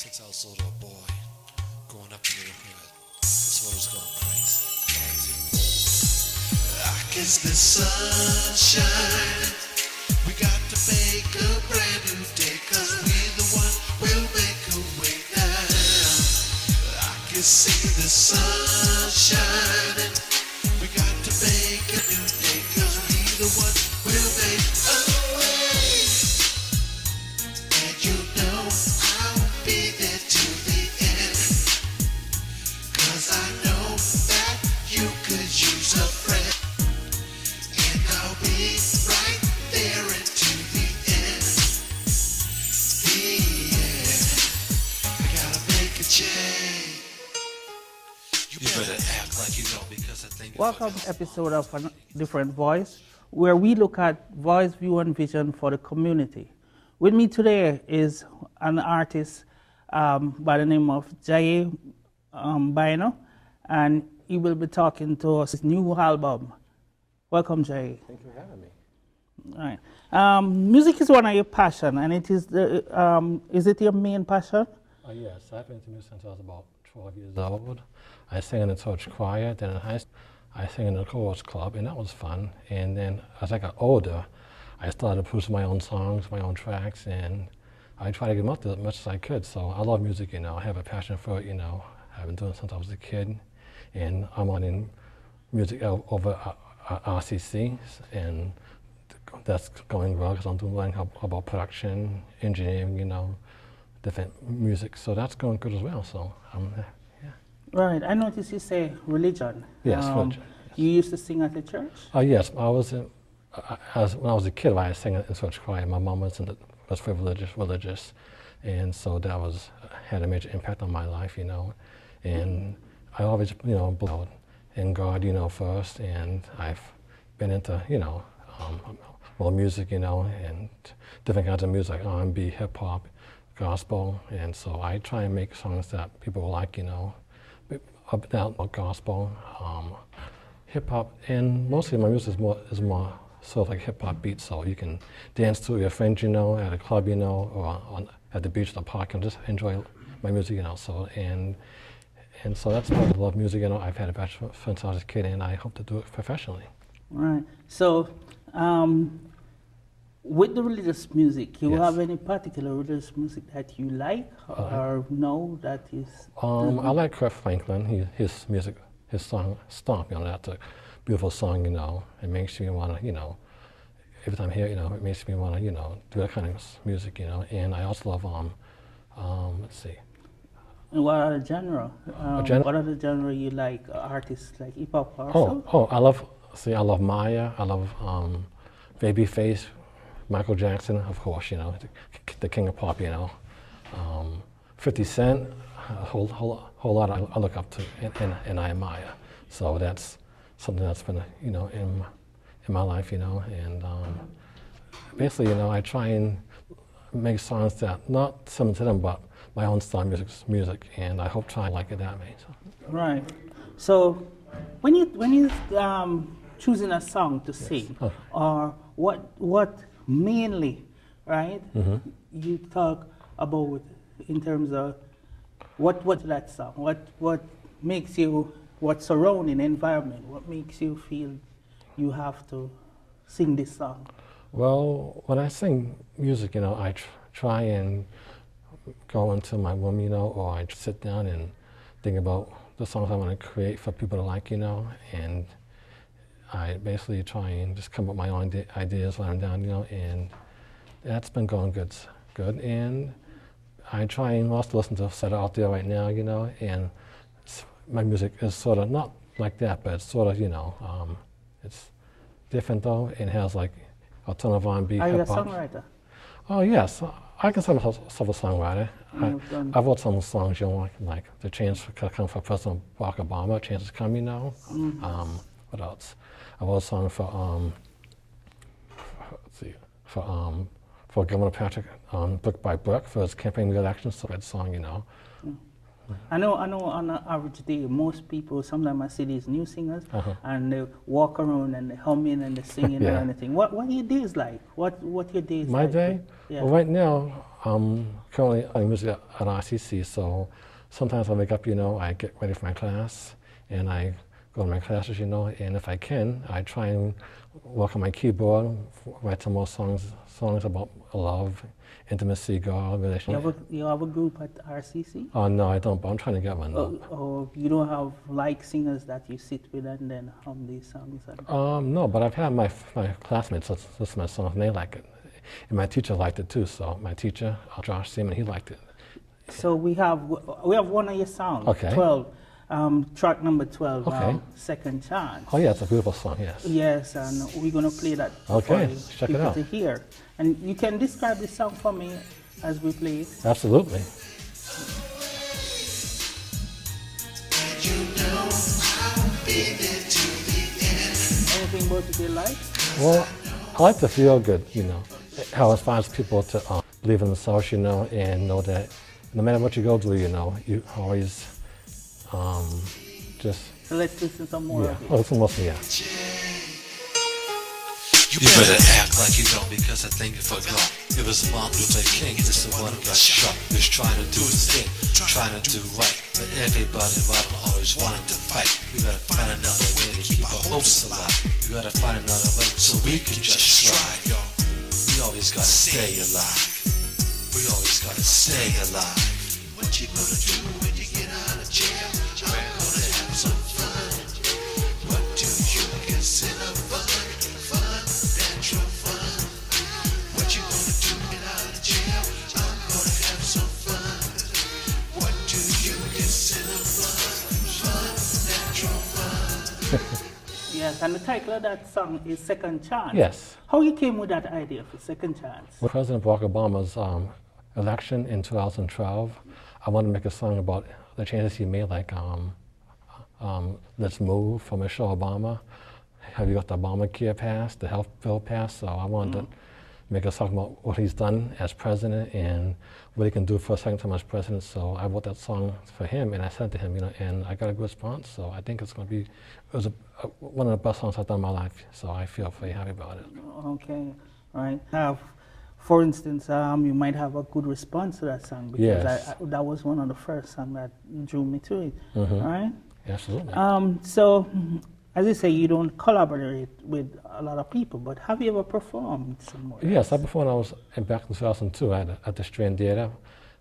Since I was a little boy, growing up in the hood, this world was going crazy. I guess the sunshine, we got to make a brand new day, 'cause we the one will make a way now. I can see the sun shining, we got to make a new day, 'cause we the one will make a way. And you know I'll be there to the end, 'cause I know that you could use a friend. And I'll be right there until the end. The end. I gotta make a change. You better act like you know, because I think. Welcome to episode of A Different Voice, where we look at voice, view, and vision for the community. With me today is an artist by the name of Jaiye Bynoe, and he will be talking to us his new album. Welcome, Jaiye. Thank you for having me. All right. Music is one of your passion, and it is is it your main passion? Yes, I've been into music since I was about 12 years old. I sang in the church choir, then in high school, I sang in the chorus club, and that was fun. And then as I got older, I started producing my own songs, my own tracks, and I tried to get them up as much as I could. So I love music, you know. I have a passion for it, you know. I've been doing it since I was a kid, and I'm on in music over RCC, and that's going well because I'm learning about production, engineering, you know, different music. So that's going good as well. So yeah. Right. I noticed you say religion. Yes, religion. Yes. You used to sing at the church? Yes, I was when I was a kid, I sang in church choir. My mom was very religious, and so that had a major impact on my life, you know. And I always, you know, believed in God, you know, first, and I've been into, you know, music, you know, and different kinds of music, like R&B, hip hop, gospel, and so I try and make songs that people like, you know, about gospel, hip hop, and mostly my music is more sort of like hip hop beats, so you can dance to your friends, you know, at a club, you know, or at the beach, or the park, and just enjoy my music, you know. So and so that's why I love music, you know. I've had a passion since I was a kid, and I hope to do it professionally. Right. So, with the religious music, you Yes. have any particular religious music that you like or know that is? I like Kirk Franklin. His music, his song "Stomp," you know, that's a beautiful song, you know. It makes me want to, you know, every time I hear it, you know, it makes me want to, you know, do that kind of music, you know. And I also love, let's see. And what are the genre? genre? What are the genre you like? Artists like hip hop also? I love Maya. I love Babyface, Michael Jackson, of course, you know, the king of pop, you know. 50 Cent, a whole lot I look up to and I admire. So that's something that's been, you know, in my life, you know. And basically, you know, I try and make songs that not similar to them, but my own style music, and I hope try to like it that way. So. Right. So, when you choosing a song to sing, or what mainly, right? Mm-hmm. You talk about in terms of what that song? What makes you? What surrounding environment? What makes you feel you have to sing this song? Well, when I sing music, you know, I try and go into my room, you know, or I sit down and think about the songs I want to create for people to like, you know, and I basically try and just come up with my own ideas when I'm down, you know, and that's been going good. And I try and also listen to stuff out there right now, you know, and my music is sort of not like that, but it's sort of, you know, it's different though. It has like a ton of R&B, Are you a hip-hop. songwriter? Oh yes, I consider myself a songwriter. I wrote some songs, you know, like the chance could come for President Barack Obama, chances come, you know. What else? I wrote a song for Governor Patrick, Brick by Brick, for his campaign re-election. So that song, you know, I know on an average day, most people, sometimes I see these new singers and they walk around and they humming and they singing or Yeah. anything. What are your days like? What your days My like? day? Yeah. Well, right now, I'm currently on music at RCC, so sometimes I wake up, I get ready for my class, and I go to my classes, and if I can, I try and work on my keyboard, write some more songs about love, intimacy, God, relationship. You have a group at RCC? Oh, no, I don't, but I'm trying to get one, though. Or you don't have like singers that you sit with and then hum these songs? And No, but I've had my classmates listen to my songs, and they like it. And my teacher liked it, too, so my teacher, Josh Seaman, he liked it. So we have one of your songs, Okay. 12, track number 12, Okay. Second Chance. Oh, yeah, it's a beautiful song, yes. Yes, and we're going to play that Okay, for check it people out. to hear. And you can describe the song for me as we play it. Absolutely. And you know I'll be there to the end. Anything about it you like? Well, I like to feel good, how it inspires people to believe in themselves, and know that no matter what you go through, you always just, So let's listen some more yeah. of it. Oh, it's almost, yeah. You better act like you know because I think you forgot. It was Martin Luther King, just the one who got shot. He was trying to do his thing, trying to do right. But everybody around always wanted to fight. We gotta find another way to keep our hopes alive. We gotta find another way so we can just strive, y'all. We always gotta stay alive. We always gotta stay alive. What you gonna do when you get out of jail? I'm gonna have some fun. What do you consider fun? Fun, natural fun. What you gonna do when you get out of jail? I'm gonna have some fun. What do you consider fun? Fun, natural fun. Yes, and the title of that song is Second Chance. Yes. How you came with that idea for Second Chance? With President Barack Obama's election in 2012, I wanted to make a song about the changes he made, like Let's Move from Michelle Obama. Have you got the Obamacare passed, the health bill passed? So I wanted to make a song about what he's done as president and what he can do for a second time as president. So I wrote that song for him and I sent it to him, and I got a good response. So I think it's going to be, it was one of the best songs I've done in my life. So I feel very happy about it. Okay, right. For instance, you might have a good response to that song because Yes. that was one of the first songs that drew me to it, right? Absolutely. So, as you say, you don't collaborate with a lot of people, but have you ever performed somewhere? Yes, I performed. I was back in 2002 at the Strand Theater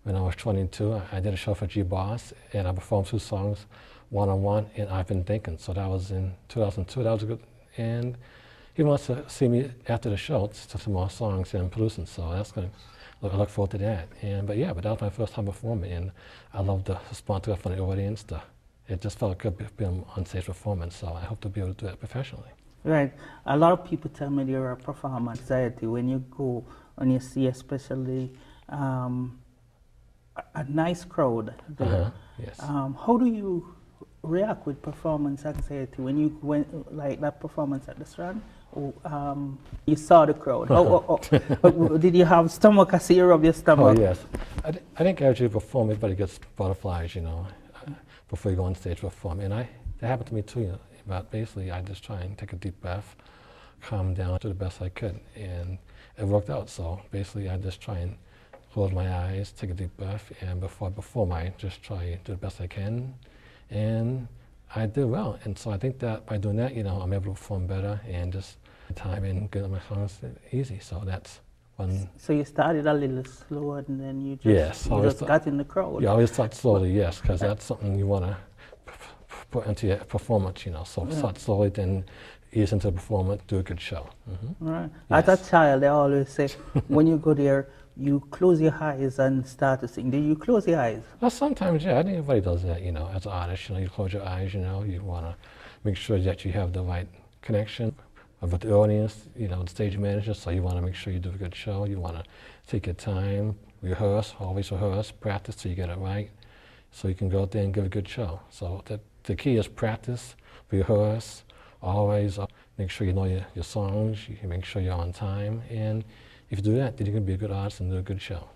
when I was 22. I did a show for G Boss, and I performed 2 songs, one-on-one, and I've Been Thinking. So that was in 2002. That was good. And he wants to see me after the show to some more songs and producing. So that's going to I look forward to that. But that was my first time performing, and I love the response from the audience. It just felt good being on stage performing. So I hope to be able to do that professionally. Right. A lot of people tell me there are performance anxiety when you go and you see especially a nice crowd there. Yes. How do you react with performance anxiety when you went like that performance at the Strand? You saw the crowd. Did you have stomach? I see you rub your stomach. Oh yes. I think as you perform, everybody gets butterflies, before you go on stage to perform. And that happened to me too. But basically, I just try and take a deep breath, calm down, do the best I could, and it worked out. So basically, I just try and close my eyes, take a deep breath, and before I perform, I just try and do the best I can, and I did well. And so I think that by doing that, I'm able to perform better and just time and get my songs easy. So that's one. So you started a little slow, and then you Yes, just got in the crowd. You always start slowly, yes, because that's something you want to put into your performance, So start slowly, then ease into the performance, do a good show. Right. Yes. As a child, they always say, when you go there, you close your eyes and start to sing. Do you close your eyes? Well, sometimes, yeah, I think everybody does that, as an artist, you close your eyes, you want to make sure that you have the right connection with the audience, the stage manager, so you want to make sure you do a good show. You want to take your time, always rehearse, practice till you get it right, so you can go out there and give a good show. So the key is practice, rehearse, always make sure you know your songs, you make sure you're on time, and if you do that, then you can be a good artist and do a good show.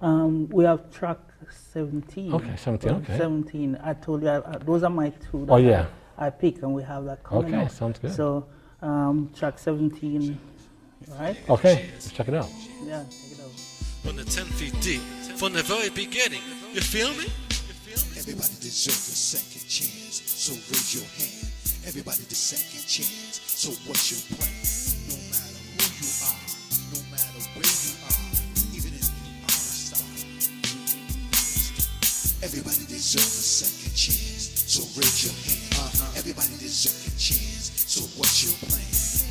We have track 17. Okay, 17, okay. 17. I told you, those are my two that Oh, yeah. I pick, and we have that coming Okay, up. sounds good. So, track 17, right? Okay, let's check it out. Yeah, check it out. When the 10 feet deep, from the very beginning. You feel me? Everybody deserves a second chance, so raise your hand. Everybody the second chance, so what's your plan? No matter who you are, no matter where you are, even if you are a star. Everybody deserves a second chance, so raise your hand. Everybody deserves a chance, so what's your plan?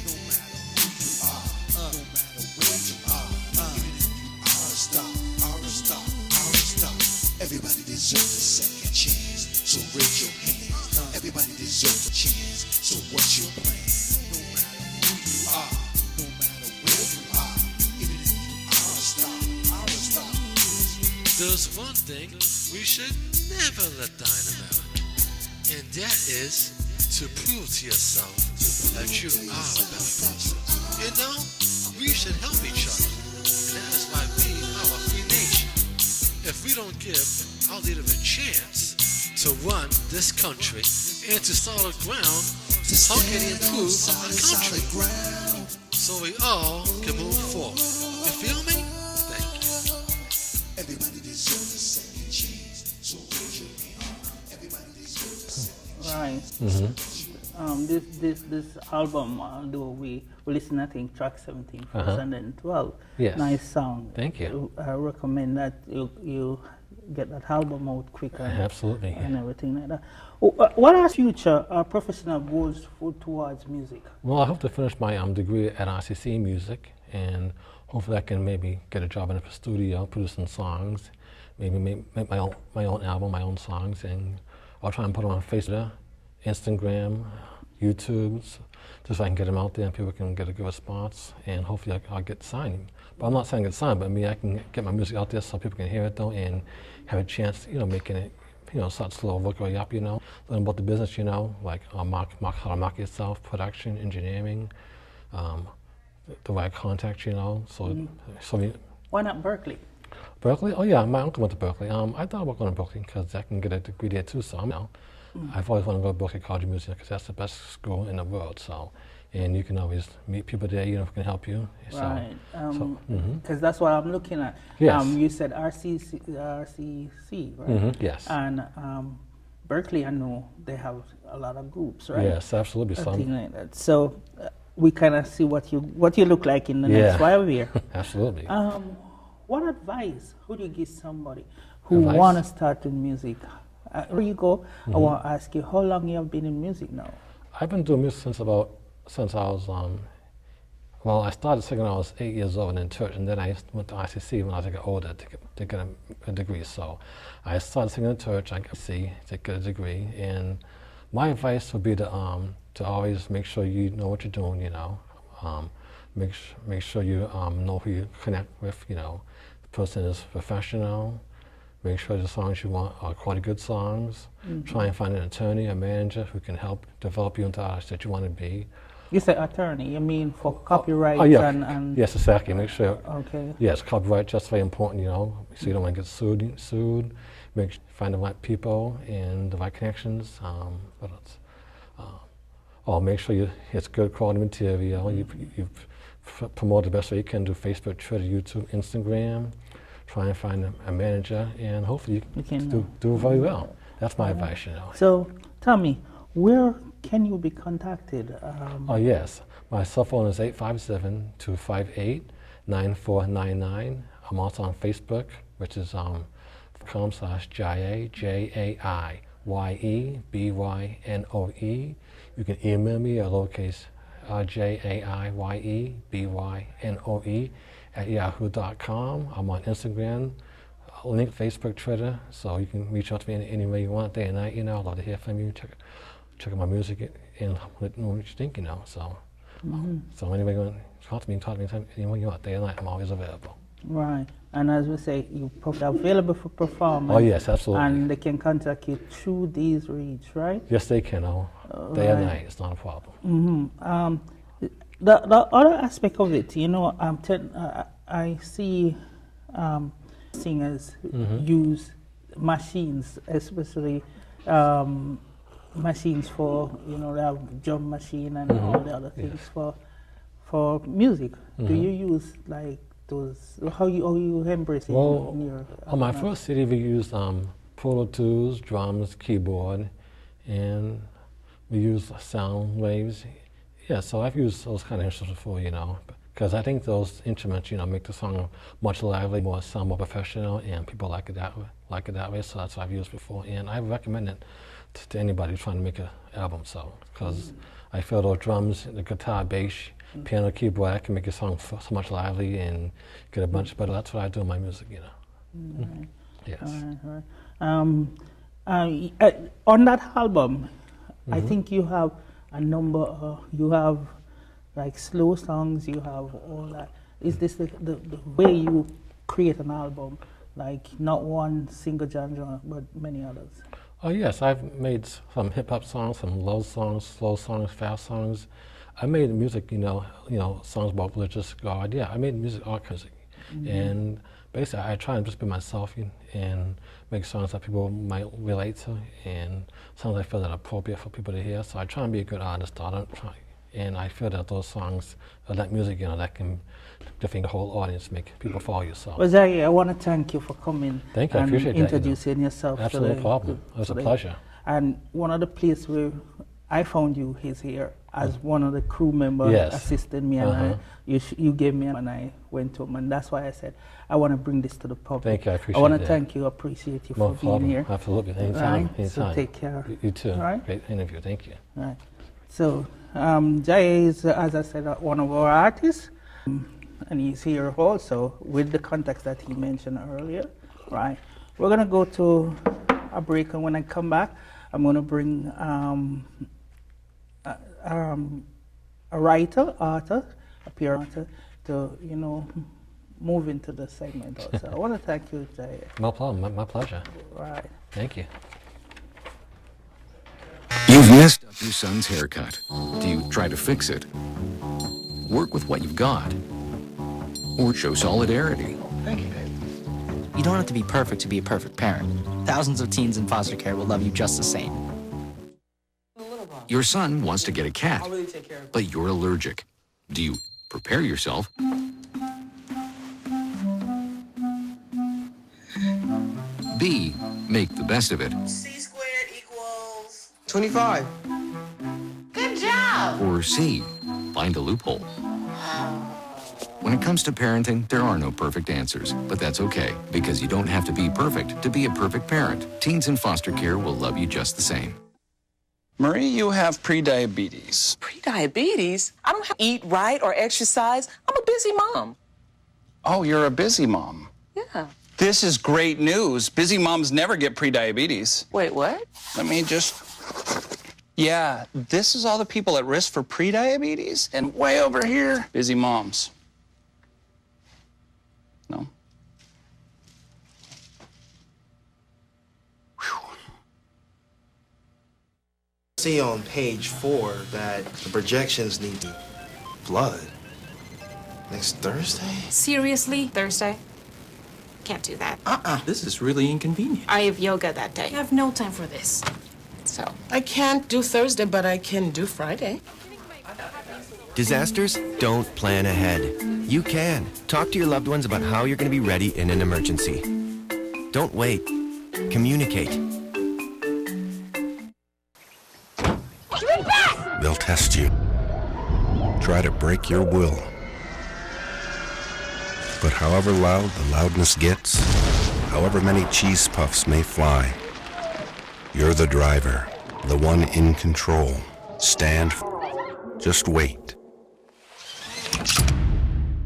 No matter who you are, no matter where you are, even if you are a star, are a star, are a star. Everybody deserves a second chance, so raise your hand. Everybody deserves a chance, so what's your plan? No matter who you are, no matter where you are, even if you are a star, are a star. There's one thing we should never let die in America, and that is to prove to yourself that you are a better person. You know, we should help each other, and that is why we are a free nation. If we don't give our leader a chance to run this country and to solid ground, how can he improve our country? So we all can move forward. You feel me? Thank you. Everybody deserves a second chance, so raise your hand. Everybody deserves a second chance. Right. This album, though we listen, I think, track 17 first and then 12. Yes. Nice sound. Thank you. I recommend that you get that album out quicker. Absolutely. And everything like that. What are future professional goals towards music? Well, I hope to finish my degree at RCC in music, and hopefully I can maybe get a job in a studio producing songs, maybe make my own album, my own songs, and I'll try and put them on Facebook, Instagram, YouTube, just so I can get them out there and people can get a good response, and hopefully I'll get signed. But I'm not saying get signed, but maybe I can get my music out there so people can hear it though, and have a chance, making it, start slow, work your way up, learn about the business, like how to market yourself, production, engineering, the right contacts, so Why not Berkeley? Berkeley? Oh yeah, my uncle went to Berkeley. I thought about going to Berkeley because I can get a degree there too. So I've always wanted to go to Berkeley College of Music because that's the best school in the world. So, and you can always meet people there, who can help you. Right. Because that's what I'm looking at. Yes. You said RCC, right? Yes. And Berkeley, I know they have a lot of groups, right? Yes, absolutely. A thing like that. So we kind of see what you look like in the Yeah. next 5 years. Absolutely. What advice would you give somebody who Advice? want to start in music? Where you go, I want to ask you, how long you have been in music now? I've been doing music since I was, I started singing when I was 8 years old in church, and then I went to ICC when I was older to get a degree. So I started singing in church, I got to get a degree, and my advice would be to always make sure you know what you're doing, make sure you know who you connect with, the person is professional. Make sure the songs you want are quality good songs. Try and find an attorney, a manager who can help develop you into the artist that you want to be. You say attorney, you mean for copyright and Yes, exactly. Make sure. Okay. Yes, copyright just very important, so you don't want to get sued. Find the right people and the right connections. What else? Make sure it's good quality material. You promote the best way you can do Facebook, Twitter, YouTube, Instagram. Try and find a manager, and hopefully you can do very well. That's my advice, So, tell me, where can you be contacted? Yes. My cell phone is 857-258-9499. I'm also on Facebook, which is com/Jaiye, JAIYE, You can email me at lowercase JAIYE, @yahoo.com. I'm on Instagram, link Facebook, Twitter, so you can reach out to me any way you want, day and night. I'd love to hear from you. Check out my music and let me know what you think. So anyway, you want to talk to me any way you want, day and night. I'm always available. Right, and as we say, you're available for performance. Oh yes, absolutely. And they can contact you through these reads, right? Yes, they can. Day and night, it's not a problem. The other aspect of it, I see singers use machines, especially machines for, you know, they have drum machine and all the other things for music. Do you use like those? How you embrace it in your? On my first CD, we used Pro Tools, drums, keyboard, and we used sound waves. Yeah, so I've used those kind of instruments before, you know, because I think those instruments, you know, make the song much lively, sound more professional, and people like it that way. So that's what I've used before, and I recommend it to anybody trying to make an album. So, because I feel those drums, the guitar, bass, piano, keyboard, I can make a song so much lively and get a bunch better. That's what I do in my music, you know. Yes. On that album, I think you have a number. You have like slow songs. You have all that. Is this the way you create an album? Like not one single genre, but many others. Oh yes, I've made some hip hop songs, some love songs, slow songs, fast songs. I made music, you know, songs about religious God. Yeah, I made music, all kinds of, and basically I try and just be myself and make songs that people might relate to, and songs I feel that are appropriate for people to hear. So I try and be a good artist. I don't try, and I feel that those songs, or that music, you know, that can definitely the whole audience, make people follow you. So. Well, Jaiye, I want to thank you for coming. Thank you. I appreciate that. Introducing yourself. Absolutely, no problem. It was a pleasure. And one of the places where I found you is here as one of the crew members assisted me, and you gave me, and I went home, and that's why I said I want to bring this to the public. Thank you. I appreciate it. I want to thank you, appreciate you for being here. Absolutely. Anytime. Right? So take care. You too. All right? Great interview. Thank you. All right. So Jaiye is, as I said, one of our artists, and he's here also with the contacts that he mentioned earlier. Right. We're gonna go to a break, and when I come back, I'm gonna bring a writer, author, a peer author, to, you know, move into the segment also. I want to thank you, Jaiye. No problem. My pleasure. Right. Thank you. You've messed up your son's haircut. Do you try to fix it? Work with what you've got? Or show solidarity? Thank you, babe. You don't have to be perfect to be a perfect parent. Thousands of teens in foster care will love you just the same. Your son wants to get a cat, but you're allergic. Do you prepare yourself? B, make the best of it. C squared equals 25. Good job. Or C, find a loophole. When it comes to parenting, there are no perfect answers, but that's okay, because you don't have to be perfect to be a perfect parent. Teens in foster care will love you just the same. Marie, you have prediabetes. Pre-diabetes? I don't have to eat right or exercise. I'm a busy mom. Oh, you're a busy mom. Yeah. This is great news. Busy moms never get prediabetes. Wait, what? Let me just... Yeah, this is all the people at risk for prediabetes, and way over here, busy moms. No? See on page 4 that the projections need blood next Thursday. Seriously? Thursday? Can't do that. This is really inconvenient. I have yoga that day. I have no time for this. So. I can't do Thursday, but I can do Friday. Disasters don't plan ahead. You can. Talk to your loved ones about how you're going to be ready in an emergency. Don't wait. Communicate. They'll test you. Try to break your will. But however loud the loudness gets, however many cheese puffs may fly, you're the driver, the one in control. Stand, just wait.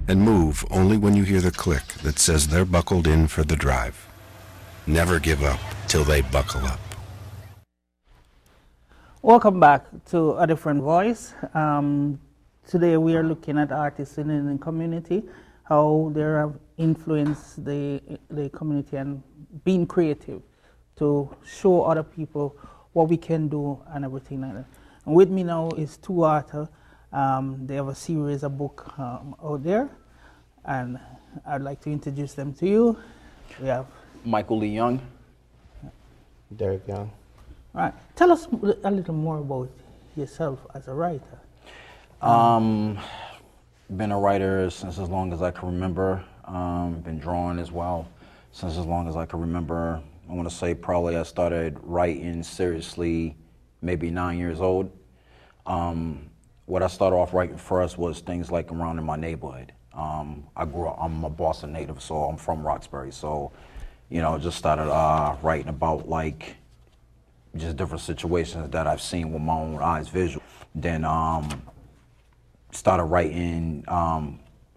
And move only when you hear the click that says they're buckled in for the drive. Never give up till they buckle up. Welcome back to A Different Voice. Today we are looking at artists in the community, how they have influenced the community and being creative to show other people what we can do and everything like that. And with me now is two authors. They have a series, a book out there, and I'd like to introduce them to you. We have Michael Lee Young. Derek Young. All right. Tell us a little more about yourself as a writer. Been a writer since as long as I can remember. Been drawing as well since as long as I can remember. I want to say probably I started writing seriously maybe 9 years old. What I started off writing first was things like around in my neighborhood. I grew up, I'm a Boston native, so I'm from Roxbury. So, you know, just started writing about like just different situations that I've seen with my own eyes visual. Then started writing,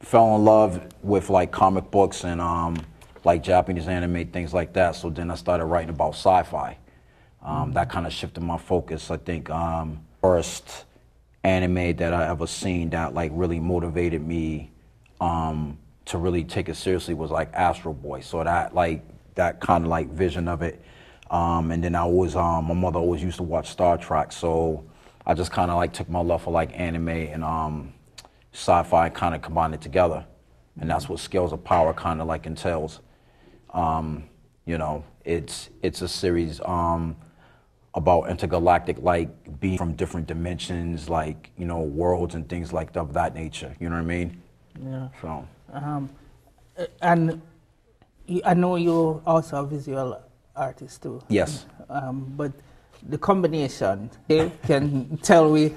fell in love with like comic books and like Japanese anime, things like that. So then I started writing about sci-fi. That kind of shifted my focus. I think first anime that I ever seen that like really motivated me to really take it seriously was like Astro Boy. So that like that kind of like vision of it. And then I always, my mother always used to watch Star Trek. So I just kind of like took my love for like anime and sci-fi and kind of combined it together. And that's what Scales of Power kind of like entails. You know, it's a series about intergalactic, like being from different dimensions, like, you know, worlds and things like of that nature. You know what I mean? Yeah. So. And I know you're also a visual artist too. Yes. But the combination, they can tell me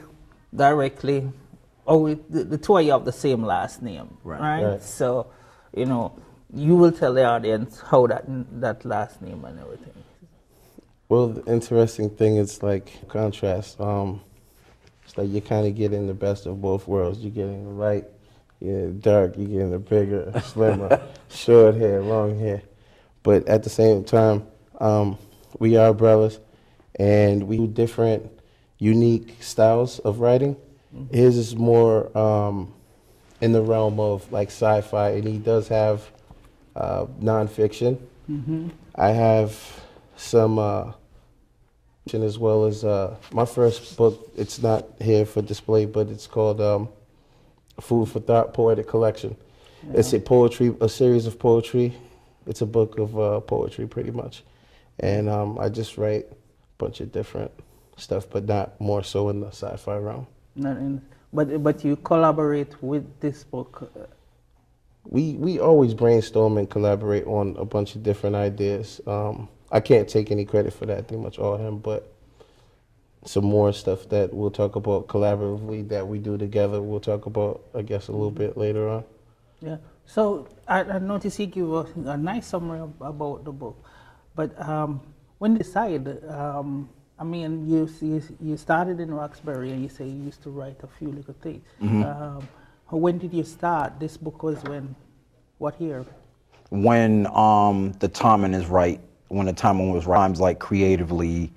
directly, the two of you have the same last name, right? So, you know, you will tell the audience how that last name and everything. Well, the interesting thing is like contrast. It's like you're kind of getting the best of both worlds. You're getting the light, you're dark, you're getting the bigger, slimmer, short hair, long hair. But at the same time, we are brothers, and we do different, unique styles of writing. His is more in the realm of like sci-fi, and he does have nonfiction. I have some as well as my first book. It's not here for display, but it's called Food for Thought Poetic Collection. Yeah. It's a series of poetry. It's a book of poetry, pretty much. And I just write a bunch of different stuff, but not more so in the sci-fi realm. But you collaborate with this book. We always brainstorm and collaborate on a bunch of different ideas. I can't take any credit for that, pretty much all him, but some more stuff that we'll talk about collaboratively that we do together, we'll talk about, I guess, a little bit later on. Yeah, so I noticed you give us a nice summary about the book, but when you decide, I mean, you started in Roxbury and you say you used to write a few little things. When did you start? This book was when, what year? When the timing is right. When the timing was right. Times like creatively,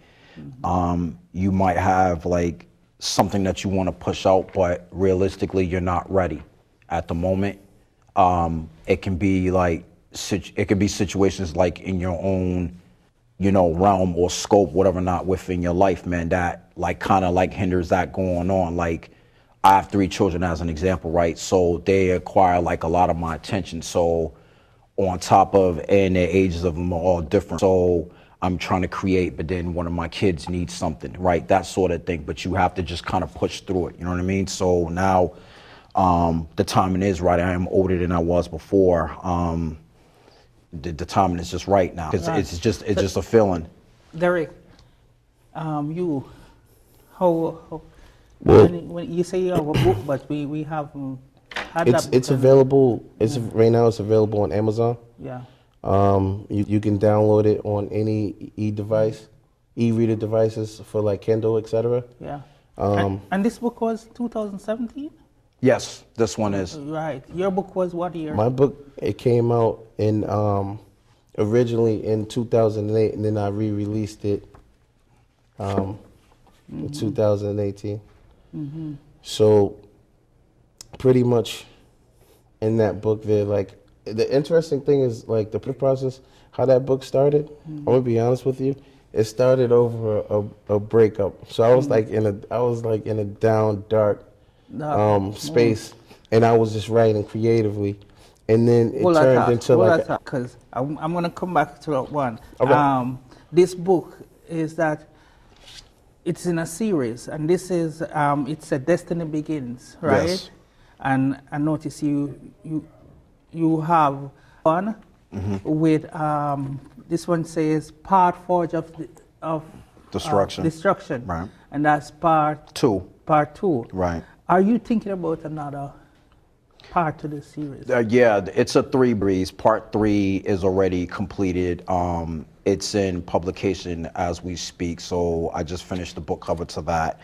you might have like something that you want to push out, but realistically you're not ready at the moment. It can be like, it could be situations like in your own, you know, realm or scope, whatever not within your life, man, that like kind of like hinders that going on. Like I have 3 children as an example, right? So they acquire like a lot of my attention. So on top of, and their ages of them are all different. So I'm trying to create, but then one of my kids needs something, right? That sort of thing, but you have to just kind of push through it, you know what I mean? So now the timing is right. I am older than I was before. The timing is just right now. It's just a feeling. Derek, you, when you say you have a book, but we haven't had that book. It's available. Right now. It's available on Amazon. Yeah. You can download it on any e-reader devices for like Kindle, etc. Yeah. And this book was 2017. Yes, this one is. Right. Your book was what year? My book, it came out in originally in 2008, and then I re-released it in 2018. So pretty much in that book there, like the interesting thing is like the process, how that book started. I'm gonna be honest with you. It started over a breakup. So I was like in a down, dark space, and I was just writing creatively. and then it turned into like because I'm going to come back to that one. Okay. This book is that it's in a series, and this is it's a Destiny Begins, right? Yes. And I notice you have one with this one says part forge of Destruction. Destruction, Right. and that's part 2. Part 2, Right. Are you thinking about another part to this series? Yeah, it's a 3 breeze. Part 3 is already completed. It's in publication as we speak, so I just finished the book cover to that.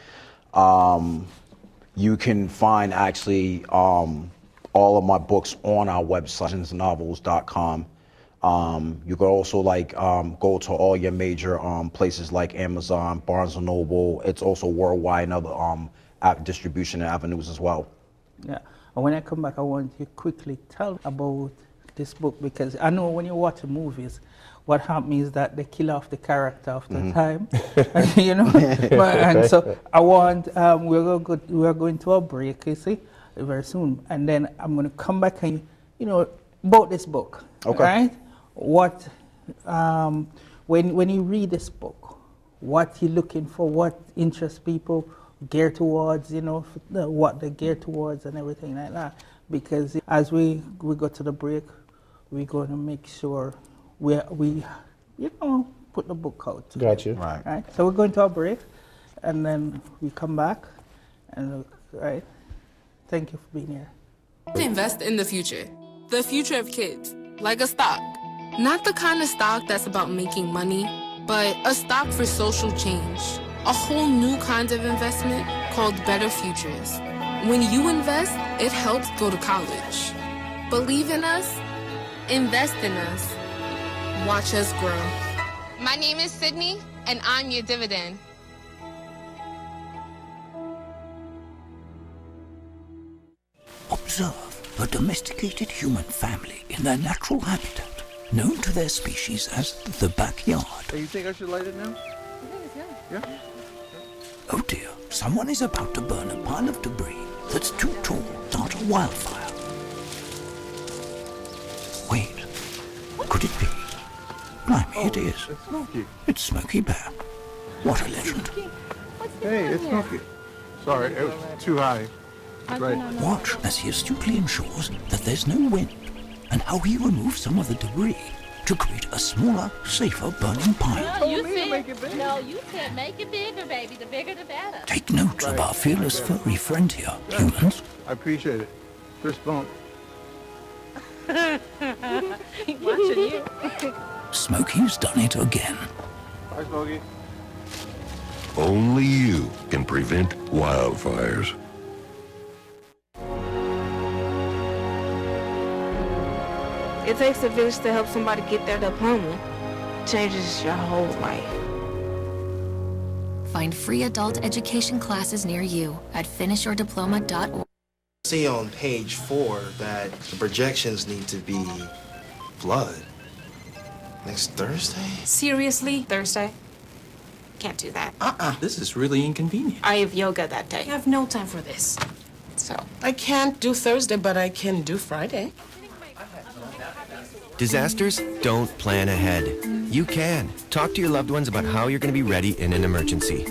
You can find actually all of my books on our website, novels.com. You could also go to all your major places like Amazon, Barnes & Noble. It's also worldwide and other distribution avenues as well. Yeah. And when I come back, I want you to quickly tell about this book, because I know when you watch movies, what happens is that they kill off the character after time, you know. And so I want we're going to a break, you see, very soon, and then I'm going to come back and about this book. Okay. Right? What when you read this book, what you're looking for, what interests people gear towards, what they gear towards and everything like that. Because as we go to the break, we're going to make sure we put the book out. Got you. Right. So we're going to our break, and then we come back, and right. Thank you for being here. Invest in the future of kids, like a stock. Not the kind of stock that's about making money, but a stock for social change. A whole new kind of investment called Better Futures. When you invest, it helps go to college. Believe in us, invest in us, watch us grow. My name is Sydney, and I'm your dividend. Observe a domesticated human family in their natural habitat, known to their species as the backyard. Hey, you think I should light it now? Yeah? Oh dear, someone is about to burn a pile of debris that's too tall to start a wildfire. Wait, could it be? Blimey, it is. It's Smokey. It's Smokey Bear. What a legend. Hey, it's Smokey. Sorry, it was too high. Right. Watch as he astutely ensures that there's no wind, and how he removes some of the debris to create a smaller, safer burning pile. No, you said make it bigger, baby. The bigger, the better. Take note of our fearless furry friend here, humans. I appreciate it. Fist bump. Watching you. Smokey's done it again. Bye, Smokey. Only you can prevent wildfires. It takes a village to help somebody get their diploma. Changes your whole life. Find free adult education classes near you at finishyourdiploma.org. See on page 4 that the projections need to be blood. Next Thursday? Seriously? Thursday? Can't do that. This is really inconvenient. I have yoga that day. I have no time for this. So, I can't do Thursday, but I can do Friday. Disasters don't plan ahead. You can. Talk to your loved ones about how you're going to be ready in an emergency.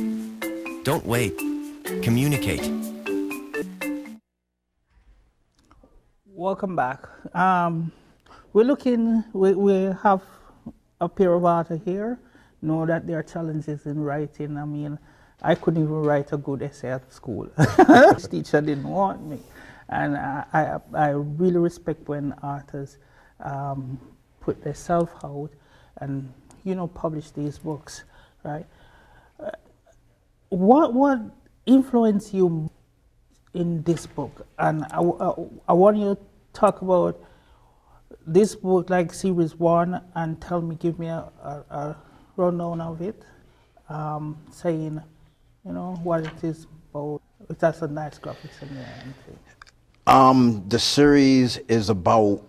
Don't wait. Communicate. Welcome back. We have a pair of authors here. Know that there are challenges in writing. I mean, I couldn't even write a good essay at school. This teacher didn't want me. And I really respect when authors put themselves out and, publish these books, right? What influenced you in this book? And I want you to talk about this book, like series 1, and give me a rundown of it, saying, what it is about. It has a nice graphics in there. The series is about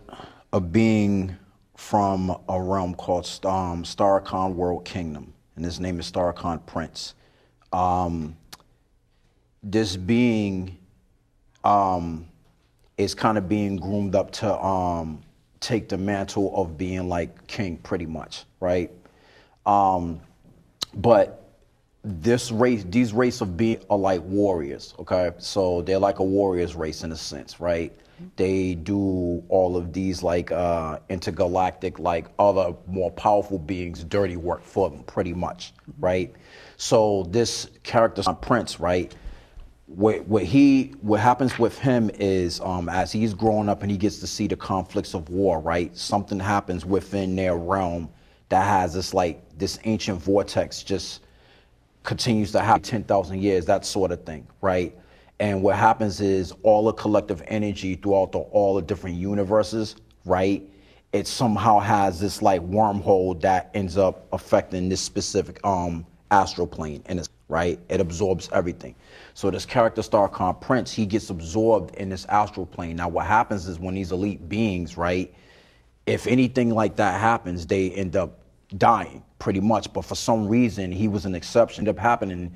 a being from a realm called Starcon World Kingdom, and his name is Starcon Prince. This being is kind of being groomed up to take the mantle of being like king, pretty much, right? But these race of being are like warriors, okay? So they're like a warriors race in a sense, right? They do all of these like intergalactic, like other more powerful beings, dirty work for them, pretty much, right? So this character, Prince, right? What happens with him is as he's growing up and he gets to see the conflicts of war, right? Something happens within their realm that has this ancient vortex just continues to have 10,000 years, that sort of thing, right? And what happens is all the collective energy throughout all the different universes, right? It somehow has this like wormhole that ends up affecting this specific astral plane, and it's right. It absorbs everything. So this character star called Prince, he gets absorbed in this astral plane. Now what happens is when these elite beings, right? If anything like that happens, they end up dying pretty much. But for some reason, he was an exception. Ended up happening.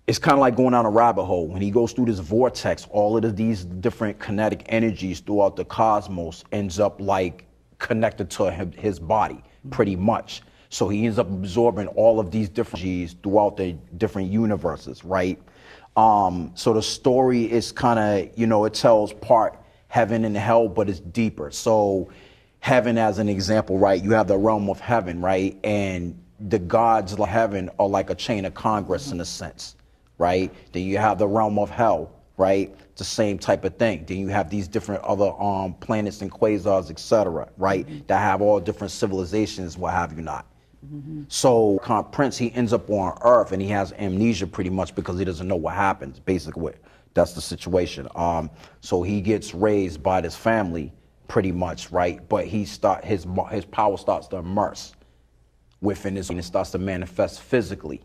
It's kind of like going down a rabbit hole. When he goes through this vortex, all of these different kinetic energies throughout the cosmos ends up like connected to his body, pretty much. So he ends up absorbing all of these different energies throughout the different universes, right? So the story is kind of, it tells part heaven and hell, but it's deeper. So heaven as an example, right? You have the realm of heaven, right? And the gods of heaven are like a chain of Congress in a sense, right? Then you have the realm of hell, right? It's the same type of thing. Then you have these different other planets and quasars, etc., right? That have all different civilizations, what have you not. So Prince, he ends up on Earth and he has amnesia pretty much because he doesn't know what happens, basically. That's the situation. So he gets raised by this family pretty much, right? But his power starts to immerse within his, and it starts to manifest physically.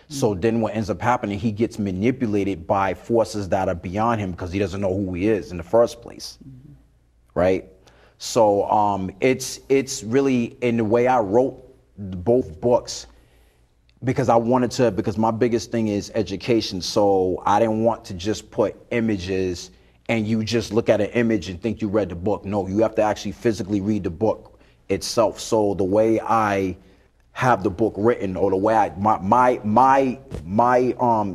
So then what ends up happening, he gets manipulated by forces that are beyond him because he doesn't know who he is in the first place, right? So it's really, in the way I wrote both books, because because my biggest thing is education. So I didn't want to just put images and you just look at an image and think you read the book. No, you have to actually physically read the book itself. So the way I have the book written, or the way my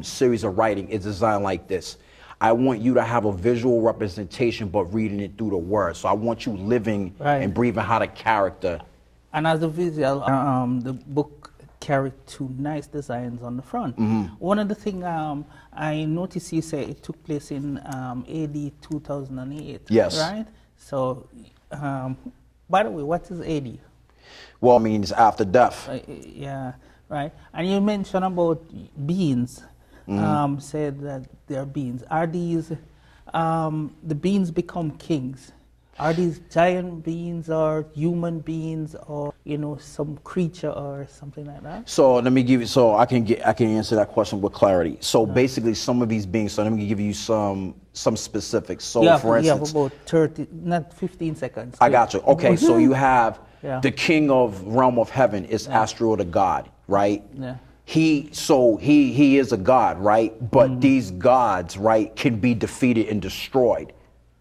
series of writing is designed like this. I want you to have a visual representation, but reading it through the words. So I want you living and breathing how the character. And as a visual, the book carried 2 nice designs on the front. One of the things I noticed, you say it took place in AD 2008. Yes. Right? So, by the way, what is AD? Well, it means after death. Yeah, right. And you mentioned about beings. Said that they're beings. Are these the beings become kings? Are these giant beings or human beings or some creature or something like that? So let me give you, so I can answer that question with clarity. So basically, some of these beings. So let me give you some specifics. So for instance, you have about 30, not 15 seconds. I got you. Okay, so you have the king of realm of heaven is Astro the god, right? Yeah. He is a god, right? But these gods, right, can be defeated and destroyed.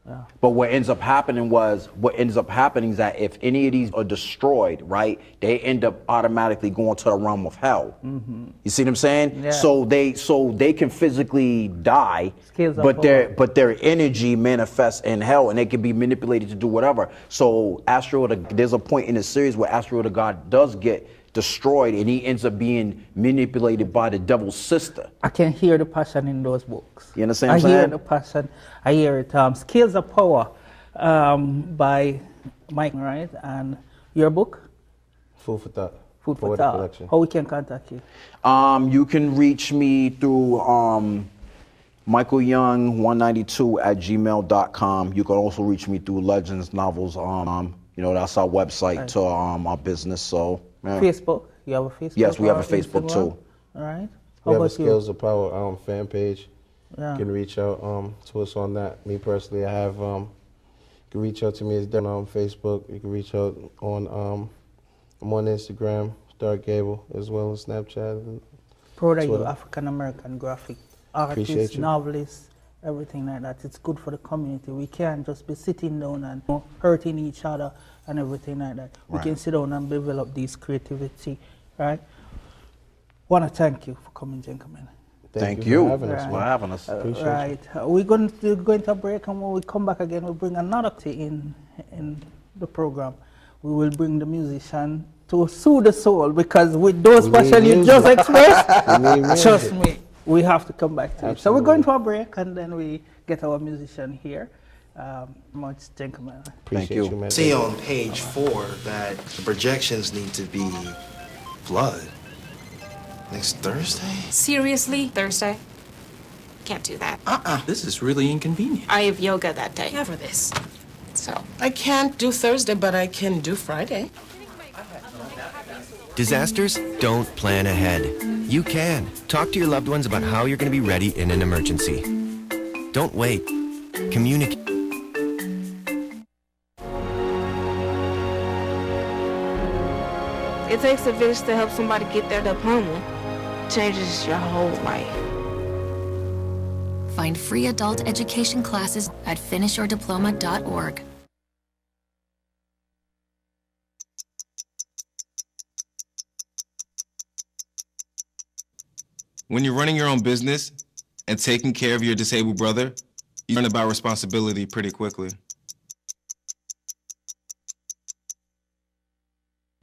Yeah. But what ends up happening is that if any of these are destroyed, right, they end up automatically going to the realm of hell. You see what I'm saying? Yeah. So they can physically die, but their energy manifests in hell, and they can be manipulated to do whatever. So there's a point in the series where Astro the god does get destroyed, and he ends up being manipulated by the devil's sister. I can hear the passion in those books. You understand what I'm saying? I hear the passion. I hear it. Scales of Power by Mike, right? And your book? Food for Thought. Food for Thought. Collection. How we can contact you? You can reach me through michaelyoung192@gmail.com. You can also reach me through Legends Novels. That's our website to our business. So. Yeah. Facebook? You have a Facebook? Yes, we have a Facebook Instagram? too. All right. We have a Scales of Power fan page. Yeah. You can reach out to us on that. Me personally, I have, you can reach out to me on Facebook. You can reach out on, I'm on Instagram, Dark Gable, as well as Snapchat. Proud of you, African American graphic artist, novelist, everything like that. It's good for the community. We can't just be sitting down and hurting each other and everything like that. We Right. can sit down and develop this creativity, right? Want to thank you for coming, gentlemen. Thank you for having us. Right. man. for having us. Appreciate Right. We're going to break, and when we come back again, we'll bring another thing in the program. We will bring the musician to soothe the soul, because with those We need passion you just music. expressed, We need music. trust me, we have to come back to it. So we're going Absolutely. to a break, and then we get our musician here. Much gentlemen. Appreciate you. you, man. See on page 4 that the projections need to be blood. Next Thursday? Seriously? Thursday? Can't do that. This is really inconvenient. I have yoga that day. Yeah, for this. So, I can't do Thursday, but I can do Friday. Disasters don't plan ahead. You can. Talk to your loved ones about how you're going to be ready in an emergency. Don't wait. Communicate. It takes a village to help somebody get their diploma. Changes your whole life. Find free adult education classes at finishyourdiploma.org. When you're running your own business and taking care of your disabled brother, you learn about responsibility pretty quickly.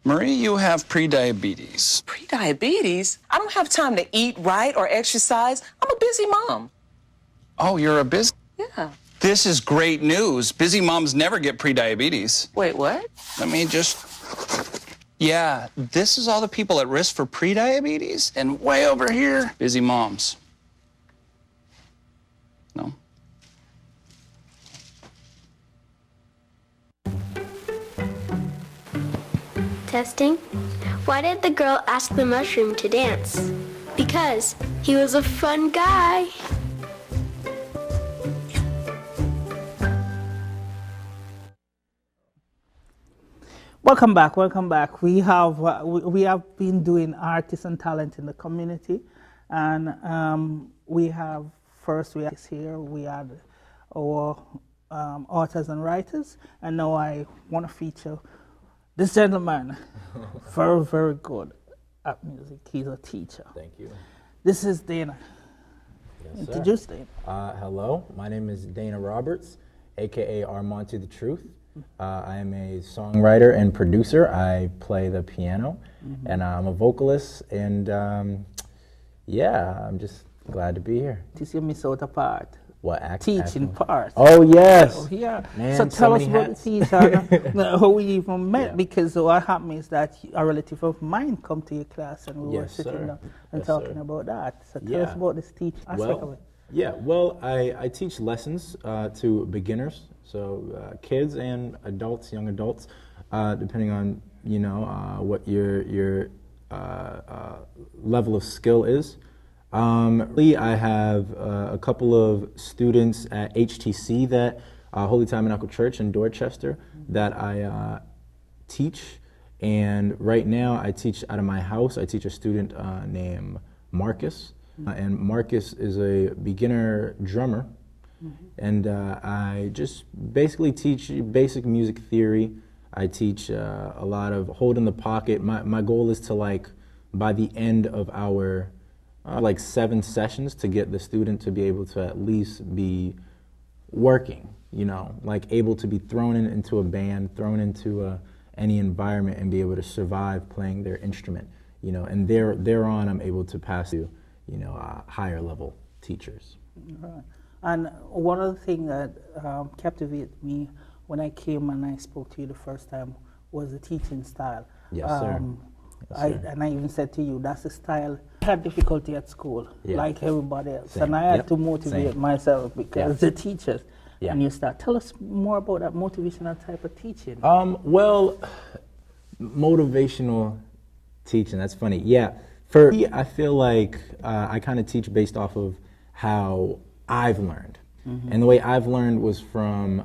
Marie, you have prediabetes. Prediabetes? I don't have time to eat right or exercise. I'm a busy mom. Oh, you're a busy. Yeah. This is great news. Busy moms never get prediabetes. Wait, what? Let me just. Yeah, this is all the people at risk for prediabetes, and way over here, busy moms. No? Testing. Why did the girl ask the mushroom to dance? Because he was a fun guy. Welcome back. Welcome back. We have been doing artists and talent in the community, and we have here. We had our authors and writers, and now I want to feature this gentleman. Very, very good at music. He's a teacher. Thank you. This is Dana. Yes, sir. Introduce Dana. Hello, my name is Dana Roberts, aka Armand to the Truth. I am a songwriter and producer. I play the piano, and I'm a vocalist. And yeah, I'm just glad to be here. This you miss out a part. What teaching part? Oh yes. Oh, yeah. Man, so tell us many about hats. the teacher, how we even met. Because what happened is that a relative of mine come to your class, and we were Yes, sitting sir. down and Yes, talking sir. about that. So tell us about this teaching aspect of it. Yeah, well, I teach lessons to beginners, so kids and adults, young adults, depending on what your level of skill is. I have a couple of students at HTC, that Holy Tabernacle Church in Dorchester, that I teach, and right now I teach out of my house. I teach a student named Marcus. And Marcus is a beginner drummer, and I just basically teach basic music theory. I teach a lot of hold in the pocket. My goal is to, by the end of our 7 sessions, to get the student to be able to at least be working, able to be thrown into a band, thrown into any environment, and be able to survive playing their instrument, and thereon I'm able to pass to higher level teachers. Right. And one of the things that captivated me when I came and I spoke to you the first time was the teaching style. Yes, sir. And I even said to you, that's the style. I had difficulty at school, like everybody else. Same. And I had Yep. to motivate Same. myself because the teachers. Yeah. And you start. Tell us more about that motivational type of teaching. Well, motivational teaching, that's funny. Yeah. For me, I feel like I kind of teach based off of how I've learned. And the way I've learned was from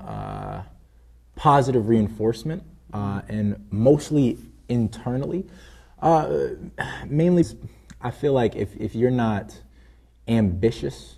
positive reinforcement, and mostly internally. Mainly, I feel like if you're not ambitious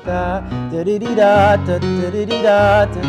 da da dee da da da dee da da.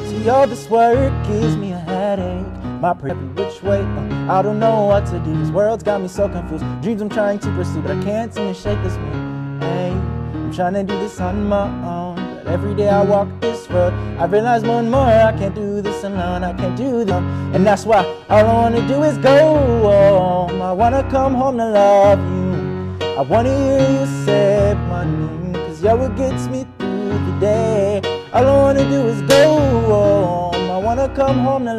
See, all this work gives me a headache. My every which way, I don't know what to do. This world's got me so confused. Dreams I'm trying to pursue, but I can't seem to shake this mood. Hey, I'm trying to do this on my own, but every day I walk this road, I realize more and more I can't do this alone. I can't do this, and that's why all I wanna do is go home. I wanna come home to love you. I wanna hear you say my name, 'cause you're what gets me through the day. All I wanna do is go home. I wanna come home to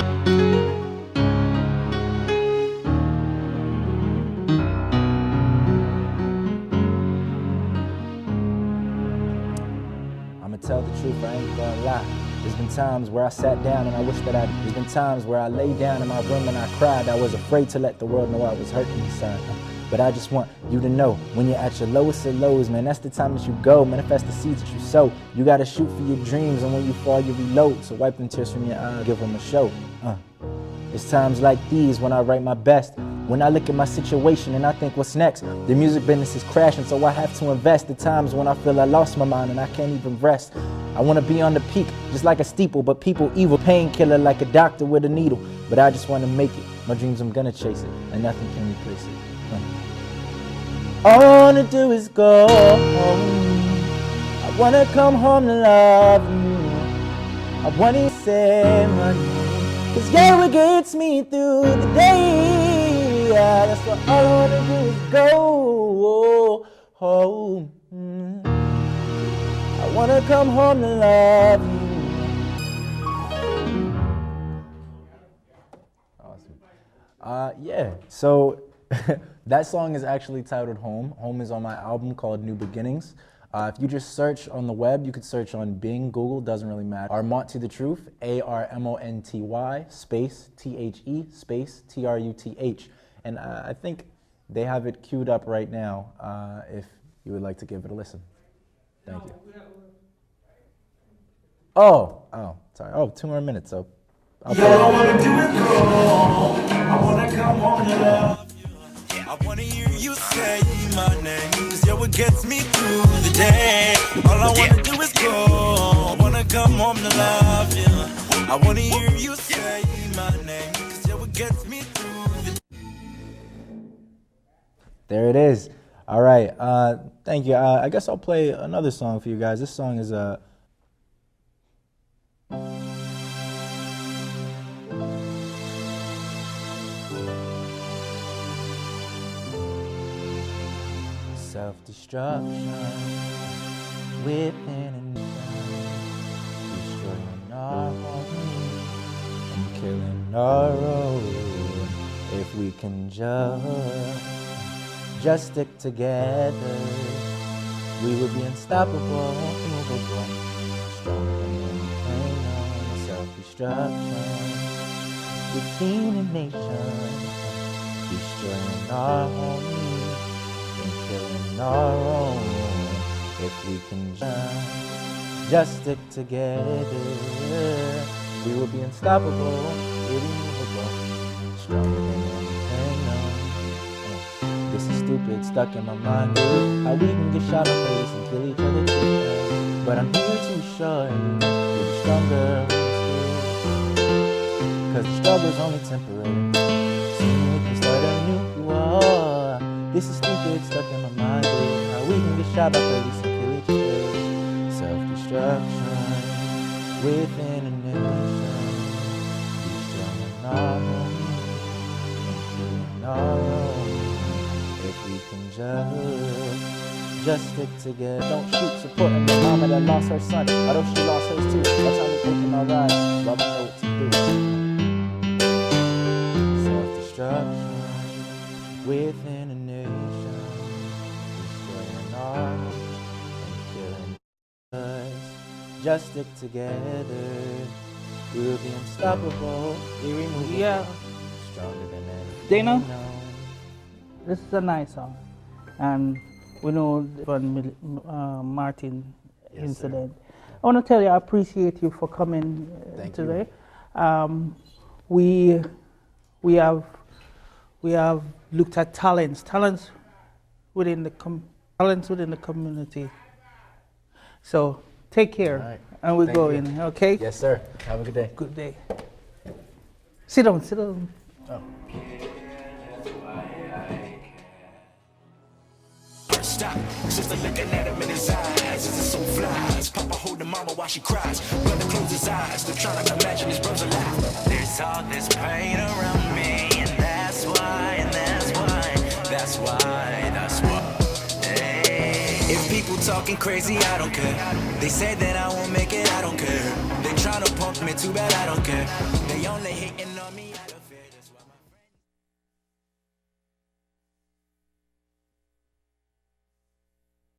tell the truth, I ain't gonna lie. There's been times where I sat down and I wish that there's been times where I lay down in my room and I cried. I was afraid to let the world know I was hurting inside. But I just want you to know, when you're at your lowest of lows, man, that's the time that you go. Manifest the seeds that you sow. You gotta shoot for your dreams, and when you fall, you reload. So wipe them tears from your eyes, give them a show. It's times like these when I write my best. When I look at my situation and I think what's next. The music business is crashing, so I have to invest. The times when I feel I lost my mind and I can't even rest. I wanna be on the peak, just like a steeple, but people evil. Painkiller like a doctor with a needle. But I just wanna make it. My dreams, I'm gonna chase it, and nothing can replace it. All I wanna do is go home. I wanna come home to love you. I wanna say my name, 'cause you're what gets me through the day. Yeah, that's what all I wanna do is go home. I wanna come home to love you. Awesome. Yeah, so that song is actually titled Home. Home is on my album called New Beginnings. If you just search on the web, you could search on Bing, Google, doesn't really matter. Armont to the Truth, ARMONTY, space, THE, space, TRUTH. And I think they have it queued up right now if you would like to give it a listen. Thank you. Oh, sorry. Oh, 2 more minutes, so I'll play it. All I wanna do is go. I wanna come home to love you. I wanna hear you say my name, 'cause you're what gets me through the day. All I wanna do is go. I wanna come home to love you. I wanna hear you say my name, 'cause you're what gets me through the day. There it is. All right. Thank you. I guess I'll play another song for you guys. This song is self-destruction within and inside, destroying our home and killing our own. If we can just stick together, we will be unstoppable, immovable, stronger than anything else. Self-destruction within a nation, destroying our home and killing our own. If we can just stick together, we will be unstoppable, immovable, stronger than anything else. This is stupid, stuck in my mind, dude. How we can get shot on face and kill each other too. But I'm here to show you we'll be stronger, 'cause the struggle's only temporary. Soon we can start a new war. This is stupid, stuck in my mind, dude. How we can get shot by police and kill each other. Self-destruction within a nation, destroying our home and killing our own. If we can just stick together. Don't shoot, supporting the mama that lost her son, although she lost hers too. That's how we taking my ride, but we know what to do. Self-destruction within a nation, destroying our home and killing us. Just stick together, we'll be unstoppable, irremovable, stronger than anything. Dana, this is a nice song, and we know from Martin incident. I want to tell you, I appreciate you for coming today. We have looked at talents within the community. So take care, right. and we Thank go you. in. Okay. Yes, sir. Have a good day. Good day. Sit down. Sit down. Oh. Stop, sister looking at him in his eyes. Is it so flies? Papa holding mama while she cries. Brother close his eyes, still trying to imagine his brother alive. There's all this pain around me, and that's why. Hey. If people talking crazy, I don't care. They say that I won't make it, I don't care. They trying to pump me, too bad I don't care. They only hating on me.